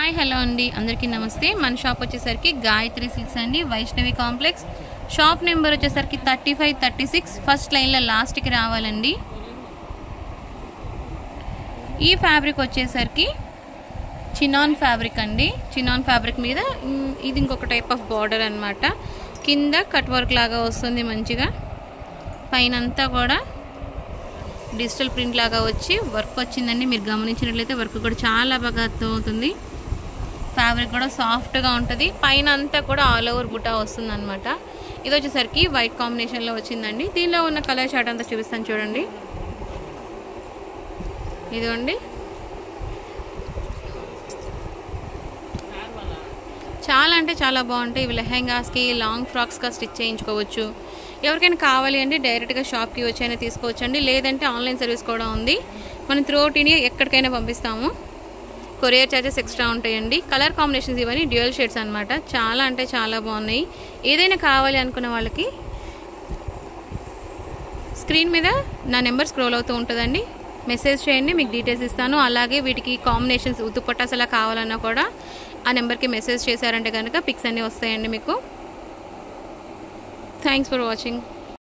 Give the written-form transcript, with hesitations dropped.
Hi hello అండి, అందరికీ నమస్తే. మన షాప్ వచ్చేసరికి గాయత్రి సిల్క్స్ అండి, వైష్ణవి కాంప్లెక్స్. షాప్ నెంబర్ వచ్చేసరికి 35, 36 ఫస్ట్ లైన్లో లాస్ట్కి రావాలండి. ఈ ఫ్యాబ్రిక్ వచ్చేసరికి చినాన్ ఫ్యాబ్రిక్ అండి. చినాన్ ఫ్యాబ్రిక్ మీద ఇది ఇంకొక టైప్ ఆఫ్ బార్డర్ అనమాట. కింద కట్ వర్క్ లాగా వస్తుంది మంచిగా. పైన అంతా కూడా డిజిటల్ ప్రింట్ లాగా వచ్చి వర్క్ వచ్చిందండి. మీరు గమనించినట్లయితే వర్క్ కూడా చాలా బాగా అర్థమవుతుంది. ఫ్యాబ్రిక్ కూడా సాఫ్ట్గా ఉంటుంది. పైన అంతా కూడా ఆల్ ఓవర్ బుటా వస్తుంది అనమాట. ఇది వచ్చేసరికి వైట్ కాంబినేషన్లో వచ్చిందండి. దీనిలో ఉన్న కలర్ షార్ట్ అంతా చూపిస్తాను చూడండి. ఇదిగోండి, చాలా అంటే చాలా బాగుంటాయి. ఇవి లెహెంగాస్కి, లాంగ్ ఫ్రాక్స్గా స్టిచ్ చేయించుకోవచ్చు. ఎవరికైనా కావాలి అంటే డైరెక్ట్గా షాప్కి వచ్చైనా తీసుకోవచ్చండి. లేదంటే ఆన్లైన్ సర్వీస్ కూడా ఉంది. మనం త్రూ అవుట్ ఇండియా ఎక్కడికైనా పంపిస్తాము. కొరియర్ ఛార్జెస్ ఎక్స్ట్రా ఉంటాయండి. కలర్ కాంబినేషన్స్ ఇవన్నీ డ్యూయల్ షేడ్స్ అనమాట. చాలా అంటే చాలా బాగున్నాయి. ఏదైనా కావాలి అనుకున్న వాళ్ళకి స్క్రీన్ మీద నా నెంబర్ స్క్రోల్ అవుతూ ఉంటుందండి. మెసేజ్ చేయండి, మీకు డీటెయిల్స్ ఇస్తాను. అలాగే వీటికి కాంబినేషన్స్ దుపట్టాస్ అలా కావాలన్నా కూడా ఆ నెంబర్కి మెసేజ్ చేశారంటే కనుక పిక్స్ అన్నీ వస్తాయండి మీకు. Thanks for watching.